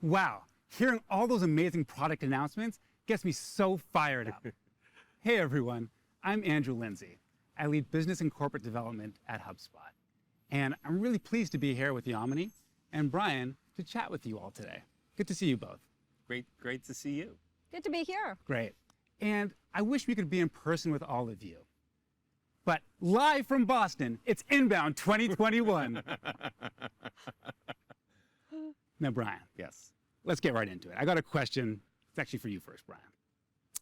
Wow, hearing all those amazing product announcements gets me so fired up. Hey everyone, I'm Andrew Lindsay. I lead business and corporate development at HubSpot. And I'm really pleased to be here with Yamini and Brian to chat with you all today. Good to see you both. Great to see you. Good to be here. Great. And I wish we could be in person with all of you. But live from Boston, it's Inbound 2021. Now, Brian. Yes. Let's get right into it. I got a question. It's actually for you first, Brian.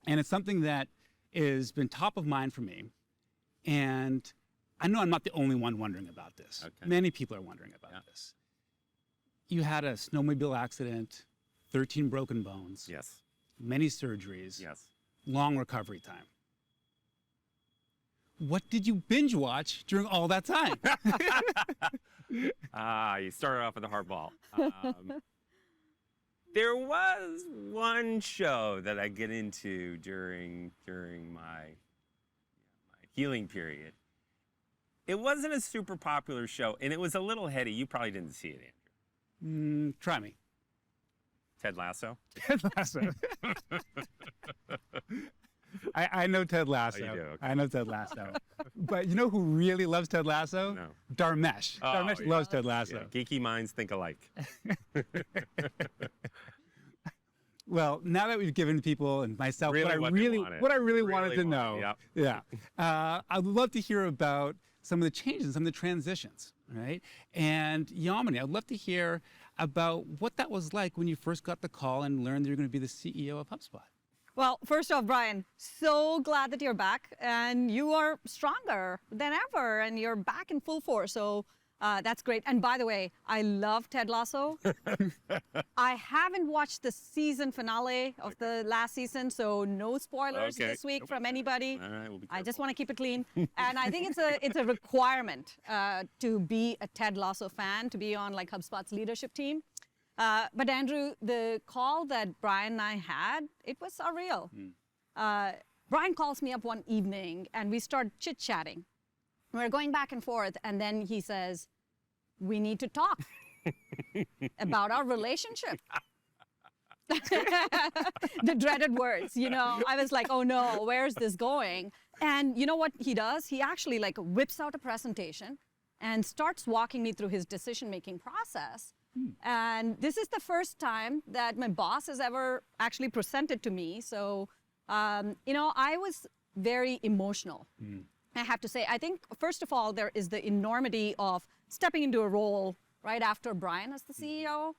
And it's something that has been top of mind for me. And I know I'm not the only one wondering about this. Okay. Many people are wondering about this. You had a snowmobile accident, 13 broken bones. Yes. Many surgeries. Yes. Long recovery time. What did you binge watch during all that time? You started off with a hard ball. There was one show that I get into during my healing period. It wasn't a super popular show, and it was a little heady. You probably didn't see it, Andrew. Try me. Ted Lasso? Ted Lasso. I know Ted Lasso. Oh, you do? Okay. I know Ted Lasso. But you know who really loves Ted Lasso? No. Dharmesh. Oh, Dharmesh yeah. loves Ted Lasso. Yeah, geeky minds think alike. Well, now that we've given people and myself Really what I really wanted to know, Yep. I'd love to hear about some of the changes and some of the transitions, right? And Yamini, I'd love to hear about what that was like when you first got the call and learned that you're going to be the CEO of HubSpot. Well, first off, Brian, so glad that you're back and you are stronger than ever and you're back in full force. So that's great. And by the way, I love Ted Lasso. I haven't watched the season finale of the last season, so no spoilers this week from anybody. All right, we'll be I just careful. want to keep it clean. And I think it's a requirement to be a Ted Lasso fan, to be on like HubSpot's leadership team. But Andrew, the call that Brian and I had, it was surreal. Brian calls me up one evening and we start chit-chatting. We're going back and forth and then he says, we need to talk about our relationship. The dreaded words, you know. I was like, oh no, where's this going? And you know what he does? He actually like whips out a presentation and starts walking me through his decision-making process. And this is the first time that my boss has ever actually presented to me. So, you know, I was very emotional. I have to say, I think, first of all, there is the enormity of stepping into a role right after Brian as the CEO.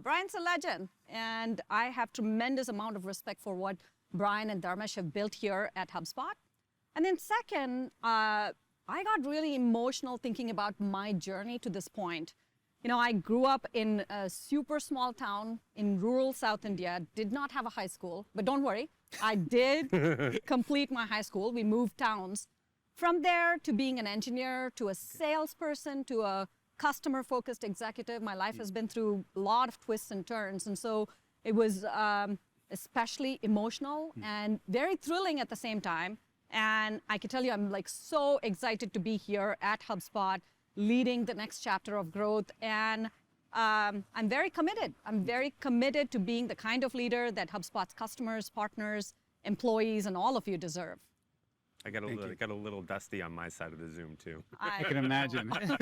Brian's a legend, and I have tremendous amount of respect for what Brian and Dharmesh have built here at HubSpot. And then second, I got really emotional thinking about my journey to this point. You know, I grew up in a super small town in rural South India, did not have a high school, but don't worry, I did complete my high school. We moved towns. From there to being an engineer, to a salesperson, to a customer-focused executive, my life has been through a lot of twists and turns. And so it was especially emotional and very thrilling at the same time. And I can tell you, I'm like so excited to be here at HubSpot, leading the next chapter of growth. And I'm very committed. I'm very committed to being the kind of leader that HubSpot's customers, partners, employees, and all of you deserve. I got a little dusty on my side of the Zoom too. I can imagine. I know.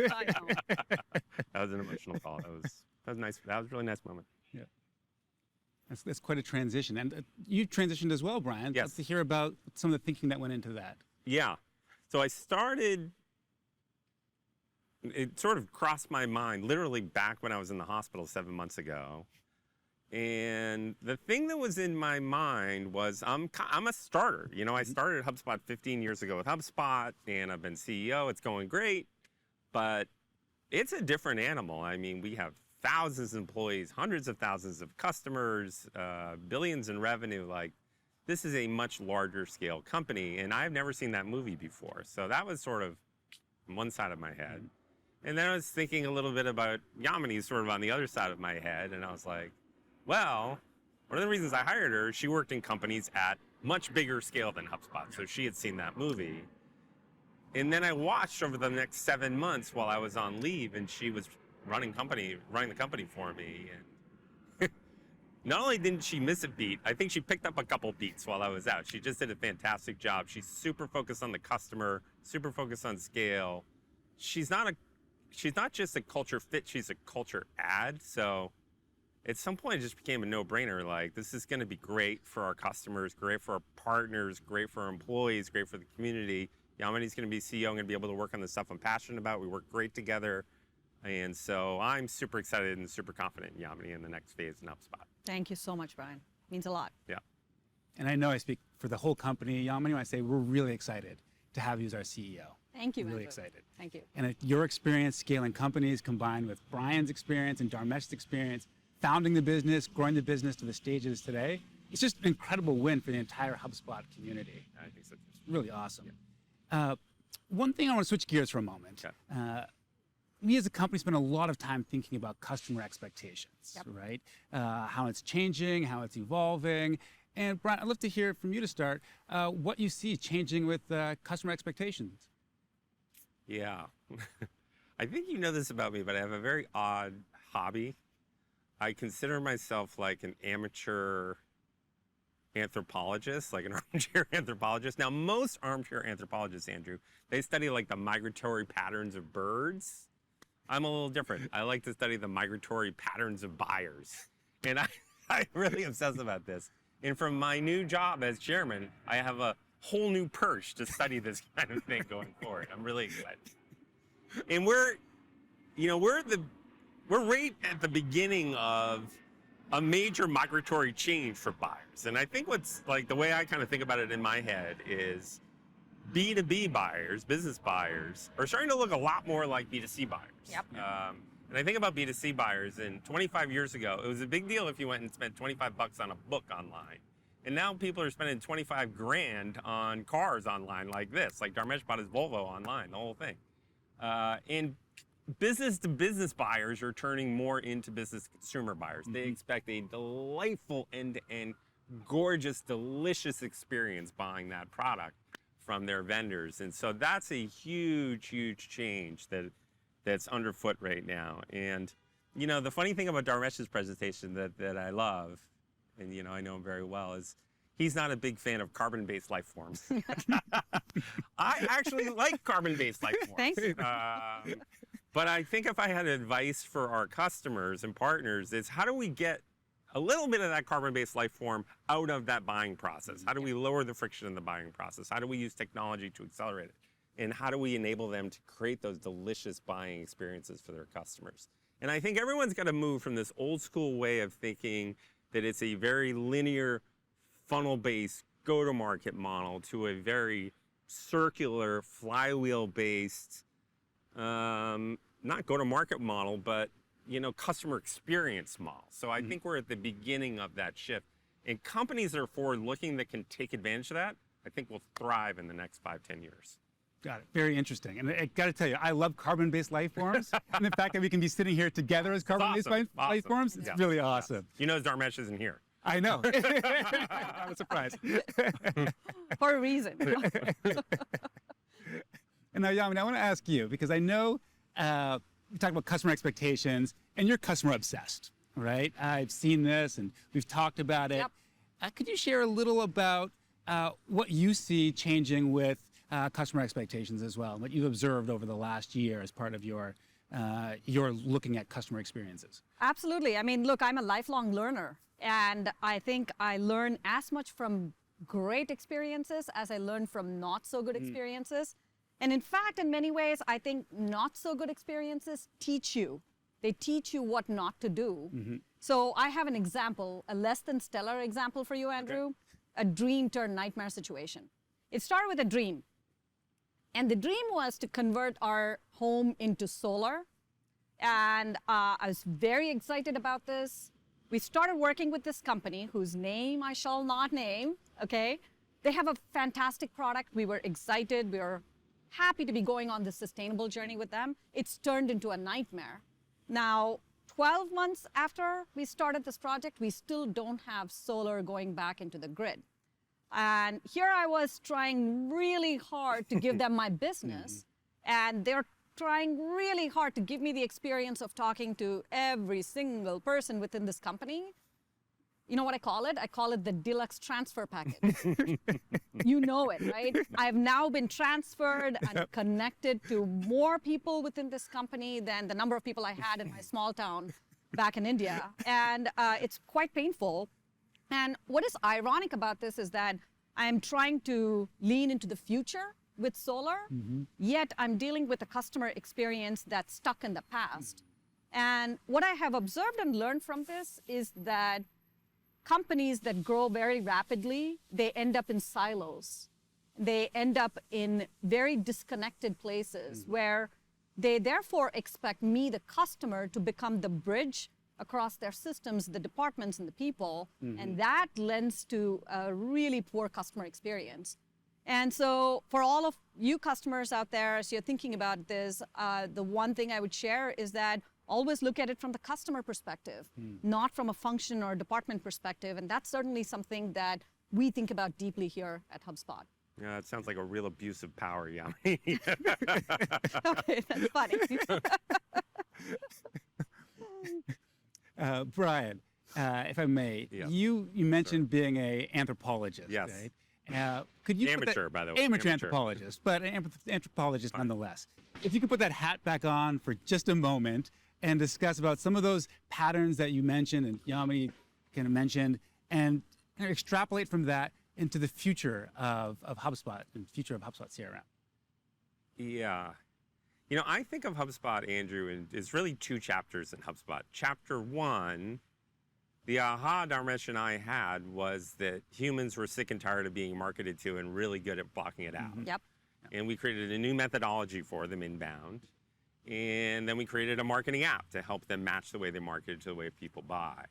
That was an emotional call. That was nice. That was a really nice moment. Yeah. That's quite a transition. And you transitioned as well, Brian. Yes. I'd love to hear about some of the thinking that went into that. Yeah. So I started, it sort of crossed my mind literally back when I was in the hospital 7 months ago. And the thing that was in my mind was I'm a starter. You know, I started HubSpot 15 years ago with HubSpot, and I've been CEO. It's going great, but it's a different animal. I mean, we have thousands of employees, hundreds of thousands of customers, billions in revenue. Like, this is a much larger scale company, and I've never seen that movie before. So that was sort of one side of my head. And then I was thinking a little bit about Yamini sort of on the other side of my head, and I was like, well, one of the reasons I hired her, she worked in companies at much bigger scale than HubSpot, so she had seen that movie. And then I watched over the next 7 months while I was on leave, and she was running the company for me. And not only didn't she miss a beat, I think she picked up a couple beats while I was out. She just did a fantastic job. She's super focused on the customer, super focused on scale. She's not just a culture fit, she's a culture add. So at some point it just became a no-brainer. Like, this is going to be great for our customers, great for our partners, great for our employees, great for the community. Yamini's going to be CEO. I'm going to be able to work on the stuff I'm passionate about. We work great together. And so I'm super excited and super confident in Yamini in the next phase in HubSpot. Thank you so much, Brian. Means a lot. Yeah. And I know I speak for the whole company, Yamini, when I say we're really excited to have you as our CEO. Thank you, Really Andrew. excited. Thank you. And your experience scaling companies combined with Brian's experience and Dharmesh's experience, founding the business, growing the business to the stage it is today, it's just an incredible win for the entire HubSpot community. I think so. Really awesome. One thing I want to switch gears for a moment. Okay. We as a company spend a lot of time thinking about customer expectations, Yep. right? How it's changing, how it's evolving. And Brian, I'd love to hear from you to start what you see changing with customer expectations. Yeah. I think you know this about me, but I have a very odd hobby. I consider myself like an amateur anthropologist, like an armchair anthropologist. Now, most armchair anthropologists, Andrew, they study like the migratory patterns of birds. I'm a little different. I like to study the migratory patterns of buyers. And I really obsess about this. And from my new job as chairman, I have a whole new perch to study this kind of thing going forward. I'm really excited. And we're right at the beginning of a major migratory change for buyers. And I think what's like the way I kind of think about it in my head is B2B buyers, business buyers, are starting to look a lot more like B2C buyers. Yep. And I think about B2C buyers, and 25 years ago, it was a big deal if you went and spent 25 bucks on a book online. And now people are spending 25 grand on cars online like this, like Dharmesh bought his Volvo online, the whole thing. And business to business buyers are turning more into business to consumer buyers. They expect a delightful end-to-end, gorgeous, delicious experience buying that product from their vendors. And so that's a huge, huge change that's underfoot right now. And, you know, the funny thing about Dharmesh's presentation that I love, and, you know, I know him very well, is he's not a big fan of carbon-based life forms. I actually like carbon-based life forms. Thanks. But I think if I had advice for our customers and partners, it's how do we get a little bit of that carbon-based life form out of that buying process? How do we lower the friction in the buying process? How do we use technology to accelerate it? And how do we enable them to create those delicious buying experiences for their customers? And I think everyone's got to move from this old school way of thinking that it's a very linear, funnel-based go-to-market model to a very circular, flywheel-based, not go-to-market model, but, you know, customer experience model. So I think we're at the beginning of that shift. And companies that are forward-looking that can take advantage of that, I think will thrive in the next 5-10 years. Got it. Very interesting. And I got to tell you, I love carbon-based life forms. And the fact that we can be sitting here together as carbon-based life forms, it's really awesome. You know, Dharmesh isn't here. I know. Not a surprise. For a reason. And now, Yamini, I want to ask you, because I know you talk about customer expectations, and you're customer obsessed, right? I've seen this, and we've talked about it. Yep. Could you share a little about what you see changing with customer expectations as well, what you've observed over the last year as part of your looking at customer experiences? Absolutely. I mean, look, I'm a lifelong learner, and I think I learn as much from great experiences as I learn from not so good experiences. And in fact, in many ways, I think not so good experiences teach you. They teach you what not to do. So I have an example, a less than stellar example for you, Andrew. Okay. A dream turned nightmare situation. It started with a dream. And the dream was to convert our home into solar. And I was very excited about this. We started working with this company whose name I shall not name, okay? They have a fantastic product. We were excited. We were happy to be going on this sustainable journey with them. It's turned into a nightmare. Now, 12 months after we started this project, we still don't have solar going back into the grid. And here I was trying really hard to give them my business, and they're trying really hard to give me the experience of talking to every single person within this company. you know what I call it? I call it the deluxe transfer package. You know it, right? I've now been transferred and connected to more people within this company than the number of people I had in my small town back in India. And it's quite painful. And what is ironic about this is that I'm trying to lean into the future with solar, yet I'm dealing with a customer experience that's stuck in the past. And what I have observed and learned from this is that companies that grow very rapidly, they end up in silos. They end up in very disconnected places where they therefore expect me, the customer, to become the bridge across their systems, the departments, and the people. And that lends to a really poor customer experience. And so for all of you customers out there, as you're thinking about this, the one thing I would share is that always look at it from the customer perspective, not from a function or department perspective. And that's certainly something that we think about deeply here at HubSpot. Yeah, it sounds like a real abuse of power, Yamini. Okay, that's funny. Brian, if I may, Yeah. you mentioned being an anthropologist, Yes. right? Could you put Amateur, that, by the way. Amateur Amateur. anthropologist, but an anthropologist nonetheless. If you could put that hat back on for just a moment and discuss about some of those patterns that you mentioned and Yamini kind of mentioned, and kind of extrapolate from that into the future of HubSpot and future of HubSpot CRM. Yeah. You know, I think of HubSpot, Andrew, and it's really two chapters in HubSpot. Chapter 1, the aha dimension I had was that humans were sick and tired of being marketed to and really good at blocking it out. Yep. And we created a new methodology for them inbound. And then we created a marketing app to help them match the way they marketed to the way people buy.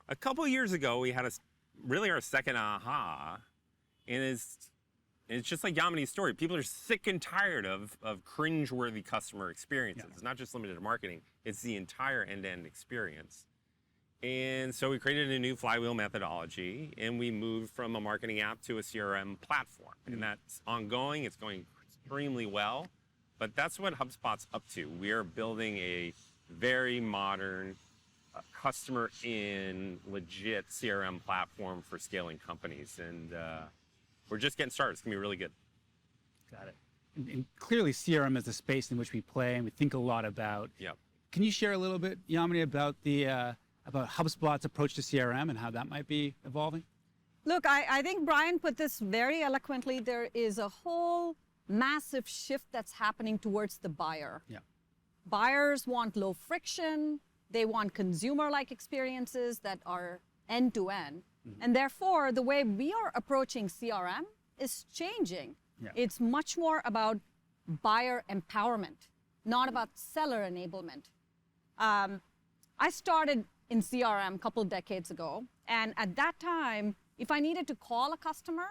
A couple years ago, we had really our second aha. And it's just like Yamini's story. People are sick and tired of cringe-worthy customer experiences. It's not just limited to marketing. It's the entire end-to-end experience. And so we created a new flywheel methodology, and we moved from a marketing app to a CRM platform. And that's ongoing. It's going extremely well. But that's what HubSpot's up to. We are building a very modern, customer-in, legit CRM platform for scaling companies. And we're just getting started. It's going to be really good. Got it. And clearly CRM is the space in which we play and we think a lot about. Yep. Can you share a little bit, Yamini, about about HubSpot's approach to CRM and how that might be evolving? Look, I think Brian put this very eloquently. There is a whole massive shift that's happening towards the buyer. Yeah. Buyers want low friction. They want consumer-like experiences that are end-to-end. And therefore, the way we are approaching CRM is changing. Yeah. It's much more about buyer empowerment, not about seller enablement. I started in CRM a couple decades ago, and at that time, if I needed to call a customer,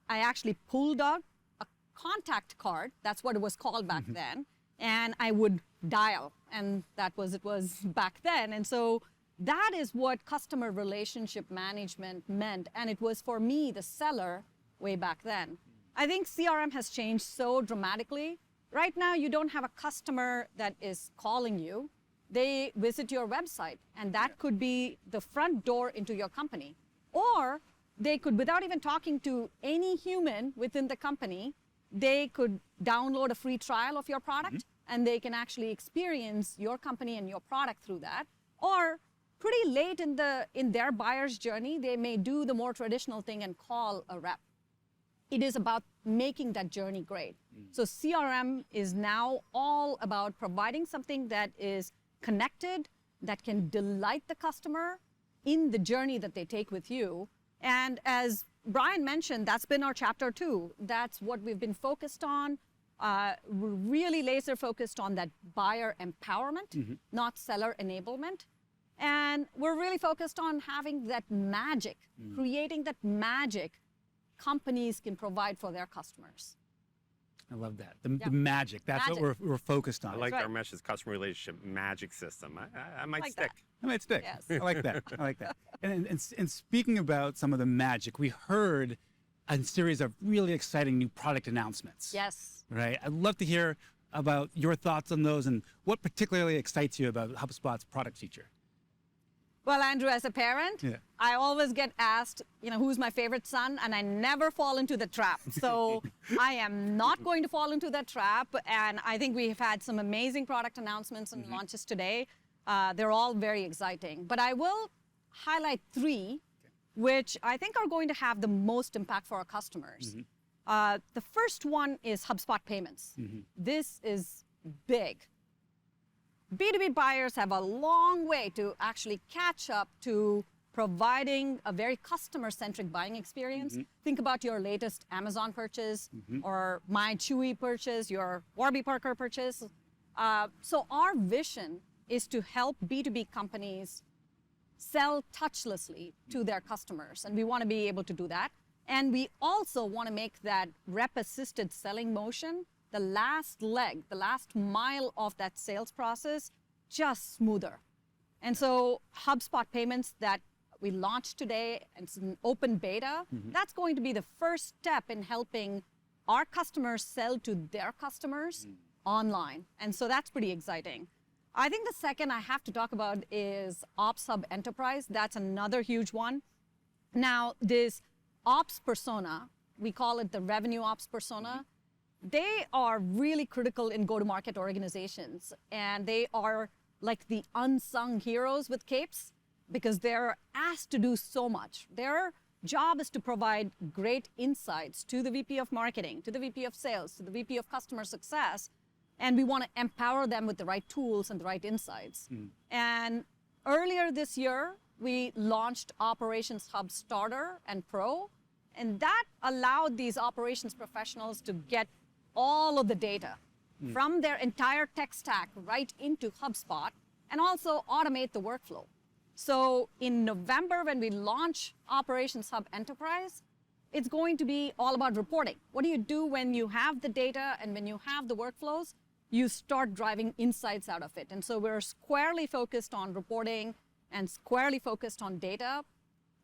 I actually pulled out a contact card, that's what it was called back then, and I would dial, and it was back then. And so that is what customer relationship management meant, and it was for me, the seller, way back then. I think CRM has changed so dramatically. Right now, you don't have a customer that is calling you. They visit your website, and that could be the front door into your company. Or they could, without even talking to any human within the company, they could download a free trial of your product, and they can actually experience your company and your product through that. Or pretty late in their buyer's journey, they may do the more traditional thing and call a rep. It is about making that journey great. So CRM is now all about providing something that is connected, that can delight the customer in the journey that they take with you. And as Brian mentioned, that's been our chapter 2. That's what we've been focused on. We're really laser focused on that buyer empowerment, not seller enablement. And we're really focused on having that magic, creating that magic companies can provide for their customers. I love that. The magic. That's Magic. what we're focused on. I like right. our mesh's customer relationship magic system. I might Like stick. that. I might stick. Yes. I like that. I like that. And speaking about some of the magic, we heard a series of really exciting new product announcements. Yes. Right. I'd love to hear about your thoughts on those and what particularly excites you about HubSpot's product feature. Well, Andrew, as a parent, Yeah. I always get asked, who's my favorite son, and I never fall into the trap. So I am not going to fall into that trap, and I think we've had some amazing product announcements and launches today. They're all very exciting. But I will highlight 3, which I think are going to have the most impact for our customers. The first one is HubSpot Payments. This is big. B2B buyers have a long way to actually catch up to providing a very customer-centric buying experience. Think about your latest Amazon purchase or my Chewy purchase, your Warby Parker purchase. So our vision is to help B2B companies sell touchlessly to their customers, and we want to be able to do that. And we also want to make that rep-assisted selling motion, the last leg, the last mile of that sales process, just smoother. And so HubSpot Payments that we launched today, and it's an open beta, that's going to be the first step in helping our customers sell to their customers online. And so that's pretty exciting. I think the second I have to talk about is Ops Hub Enterprise. That's another huge one. Now, this Ops persona, we call it the revenue Ops persona, they are really critical in go-to-market organizations, and they are like the unsung heroes with capes because they're asked to do so much. Their job is to provide great insights to the VP of marketing, to the VP of sales, to the VP of customer success, and we want to empower them with the right tools and the right insights. And earlier this year, we launched Operations Hub Starter and Pro, and that allowed these operations professionals to get all of the data from their entire tech stack right into HubSpot and also automate the workflow. So in November, when we launch Operations Hub Enterprise, it's going to be all about reporting. What do you do when you have the data and when you have the workflows? You start driving insights out of it. And so we're squarely focused on reporting and squarely focused on data.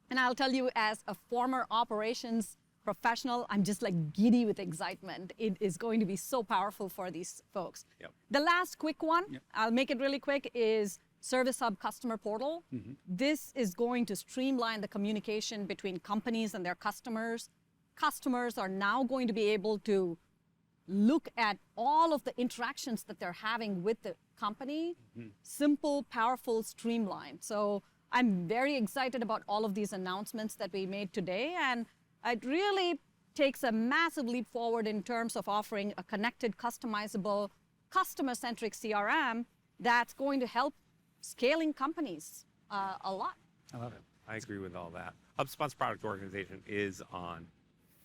And I'll tell you, as a former operations professional, I'm just like giddy with excitement. It is going to be so powerful for these folks. The last quick one, I'll make it really quick, is Service Hub Customer Portal. This is going to streamline the communication between companies and their customers. Customers are now going to be able to look at all of the interactions that they're having with the company. Simple, powerful, streamlined. So I'm very excited about all of these announcements that we made today, and it really takes a massive leap forward in terms of offering a connected, customizable, customer-centric CRM that's going to help scaling companies a lot. I love it. I agree with all that. HubSpot's product organization is on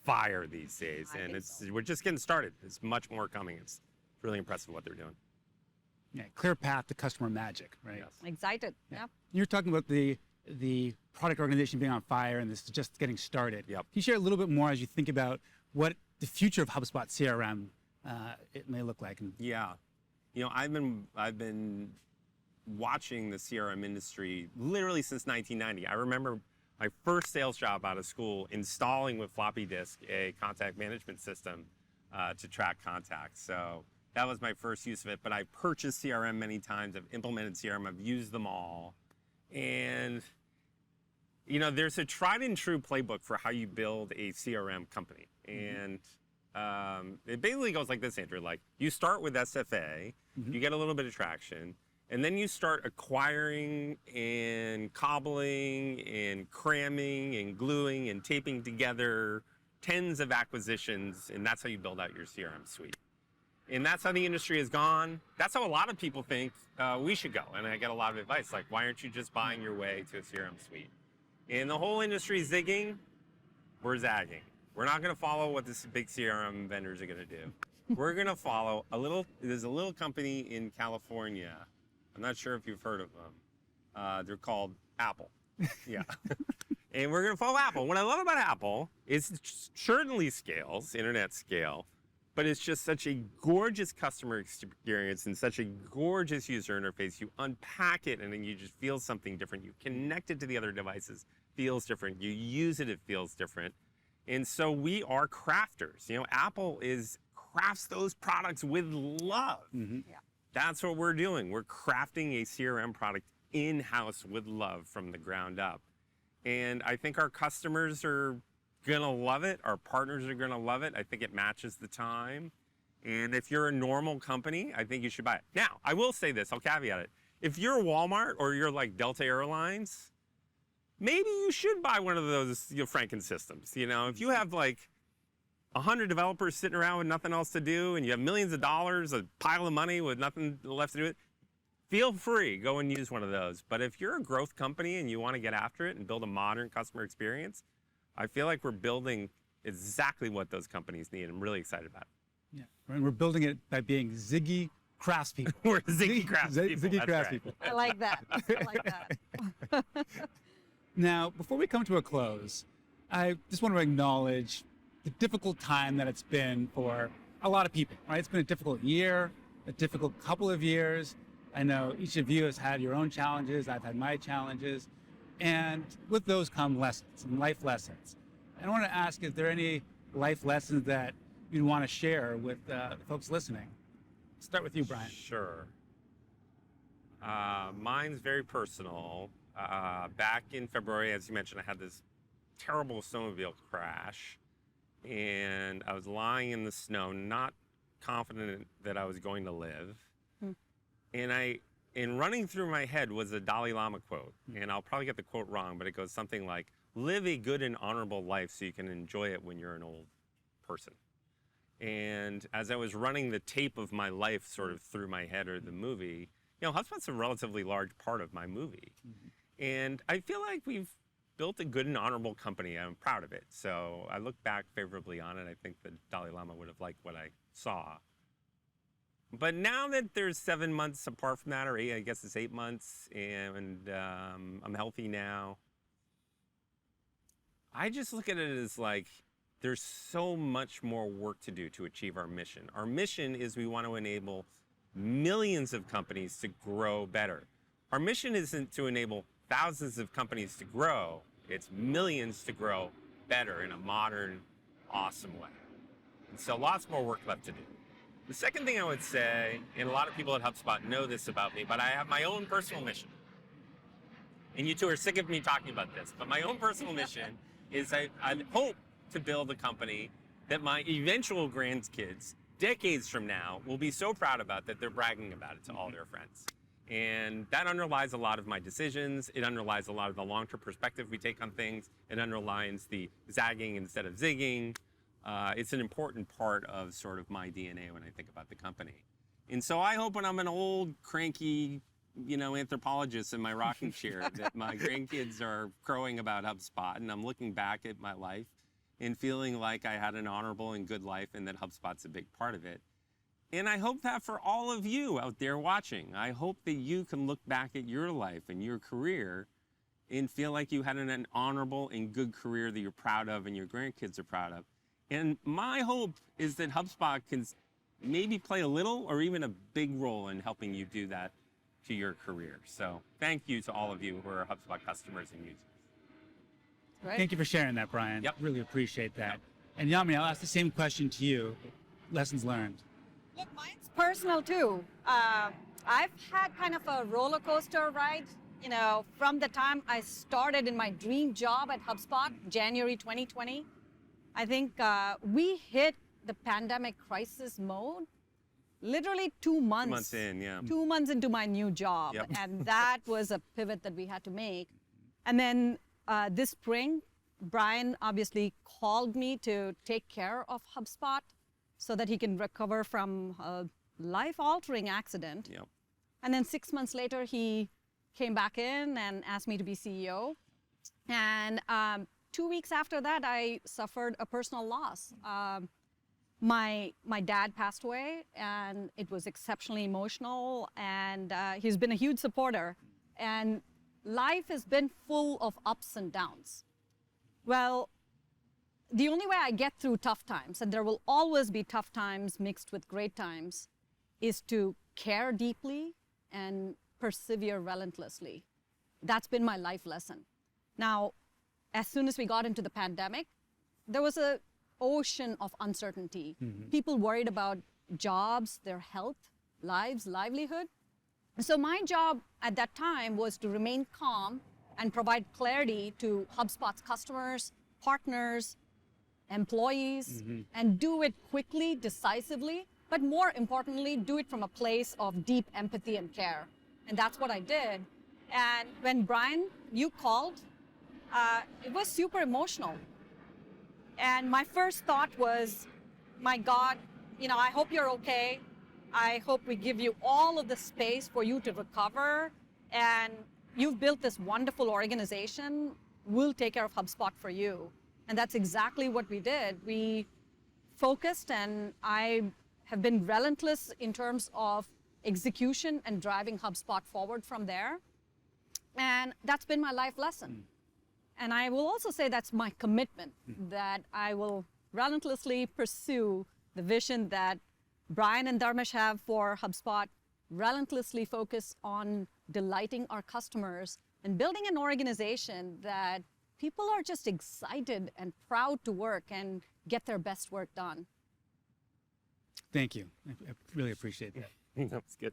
fire these days, and we're just getting started. There's much more coming. It's really impressive what they're doing. Yeah, clear path to customer magic, right? Yes. Excited, yeah. You're talking about the product organization being on fire and this is just getting started. Yep. Can you share a little bit more as you think about what the future of HubSpot CRM it may look like? Yeah, I've been watching the CRM industry literally since 1990. I remember my first sales job out of school installing with floppy disk a contact management system to track contacts. So that was my first use of it. But I purchased CRM many times. I've implemented CRM. I've used them all. And there's a tried and true playbook for how you build a CRM company. And it basically goes like this, Andrew. Like, you start with SFA, you get a little bit of traction, and then you start acquiring and cobbling and cramming and gluing and taping together tens of acquisitions, and that's how you build out your CRM suite. And that's how the industry has gone. That's how a lot of people think we should go. And I get a lot of advice, like, why aren't you just buying your way to a CRM suite? And the whole industry is zigging, we're zagging. We're not gonna follow what the big CRM vendors are gonna do. We're gonna follow there's a little company in California. I'm not sure if you've heard of them. They're called Apple. Yeah. And we're gonna follow Apple. What I love about Apple is it certainly scales, internet scale, but it's just such a gorgeous customer experience and such a gorgeous user interface. You unpack it and then you just feel something different. You connect it to the other devices, feels different. You use it, it feels different. And so we are crafters. Apple crafts those products with love. Yeah. That's what we're doing. We're crafting a CRM product in-house with love from the ground up. And I think our customers are gonna love it. Our partners are gonna love it. I think it matches the time. And if you're a normal company, I think you should buy it. Now, I will say this, I'll caveat it. If you're Walmart or you're like Delta Airlines, maybe you should buy one of those Franken systems. If you have like 100 developers sitting around with nothing else to do and you have millions of dollars, a pile of money with nothing left to do it, feel free, go and use one of those. But if you're a growth company and you want to get after it and build a modern customer experience, I feel like we're building exactly what those companies need. I'm really excited about it. Yeah, and we're building it by being Ziggy craftspeople. We're Ziggy craftspeople. Ziggy That's craftspeople. I like that. I like that. Now, before we come to a close, I just want to acknowledge the difficult time that it's been for a lot of people, right? It's been a difficult year, a difficult couple of years. I know each of you has had your own challenges. I've had my challenges. And with those come lessons and life lessons. And I want to ask, is there any life lessons that you'd want to share with the folks listening? Start with you, Brian. Sure. Mine's very personal. Back in February, as you mentioned, I had this terrible snowmobile crash. And I was lying in the snow, not confident that I was going to live. And running through my head was a Dalai Lama quote. And I'll probably get the quote wrong, but it goes something like, live a good and honorable life so you can enjoy it when you're an old person. And as I was running the tape of my life sort of through my head or the movie, HubSpot's a relatively large part of my movie. And I feel like we've built a good and honorable company. I'm proud of it. So I look back favorably on it. I think the Dalai Lama would have liked what I saw. But now that there's 7 months apart from that, or I guess it's 8 months, and I'm healthy now, I just look at it as like, there's so much more work to do to achieve our mission. Our mission is we want to enable millions of companies to grow better. Our mission isn't to enable thousands of companies to grow, it's millions to grow better in a modern, awesome way. And so lots more work left to do. The second thing I would say, and a lot of people at HubSpot know this about me, but I have my own personal mission. And you two are sick of me talking about this, but my own personal mission is I hope to build a company that my eventual grandkids, decades from now, will be so proud about that they're bragging about it to all their friends. And that underlies a lot of my decisions. It underlies a lot of the long-term perspective we take on things. It underlines the zagging instead of zigging. It's an important part of sort of my DNA when I think about the company. And so I hope when I'm an old, cranky, anthropologist in my rocking chair that my grandkids are crowing about HubSpot and I'm looking back at my life and feeling like I had an honorable and good life and that HubSpot's a big part of it. And I hope that for all of you out there watching, I hope that you can look back at your life and your career and feel like you had an honorable and good career that you're proud of and your grandkids are proud of. And my hope is that HubSpot can maybe play a little or even a big role in helping you do that to your career. So thank you to all of you who are HubSpot customers and users. Right. Thank you for sharing that, Brian. Yep. Really appreciate that. And Yamini, I'll ask the same question to you. Lessons learned. Look, mine's personal too. I've had kind of a roller coaster ride, from the time I started in my dream job at HubSpot, January 2020. I think we hit the pandemic crisis mode literally 2 months. 2 months in, yeah. 2 months into my new job. Yep. And that was a pivot that we had to make. And then this spring, Brian obviously called me to take care of HubSpot so that he can recover from a life-altering accident. Yep. And then 6 months later, he came back in and asked me to be CEO. And 2 weeks after that, I suffered a personal loss. My dad passed away, and it was exceptionally emotional, and he's been a huge supporter. And life has been full of ups and downs. Well, the only way I get through tough times, and there will always be tough times mixed with great times, is to care deeply and persevere relentlessly. That's been my life lesson. Now, as soon as we got into the pandemic, there was an ocean of uncertainty. People worried about jobs, their health, lives, livelihood. So my job at that time was to remain calm and provide clarity to HubSpot's customers, partners, employees, and do it quickly, decisively, but more importantly, do it from a place of deep empathy and care. And that's what I did. And when Brian, you called, it was super emotional. And my first thought was, my God, I hope you're okay. I hope we give you all of the space for you to recover. And you've built this wonderful organization. We'll take care of HubSpot for you. And that's exactly what we did. We focused, and I have been relentless in terms of execution and driving HubSpot forward from there. And that's been my life lesson. And I will also say that's my commitment, that I will relentlessly pursue the vision that Brian and Dharmesh have for HubSpot, relentlessly focus on delighting our customers and building an organization that people are just excited and proud to work and get their best work done. Thank you. I really appreciate that. That was good.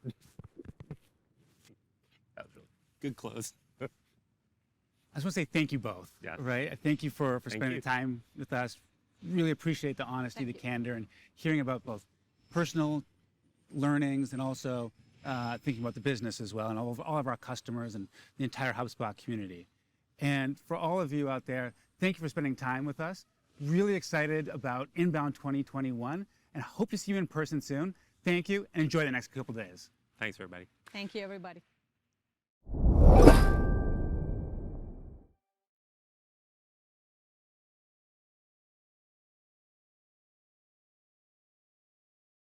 That was really good close. I just want to say thank you both. Yeah. Right? Thank you for spending you. the time with us. Really appreciate the honesty, Thank the you. candor, and hearing about both personal learnings and also thinking about the business as well, and all of our customers and the entire HubSpot community. And for all of you out there, thank you for spending time with us. Really excited about Inbound 2021, and hope to see you in person soon. Thank you, and enjoy the next couple days. Thanks, everybody. Thank you, everybody.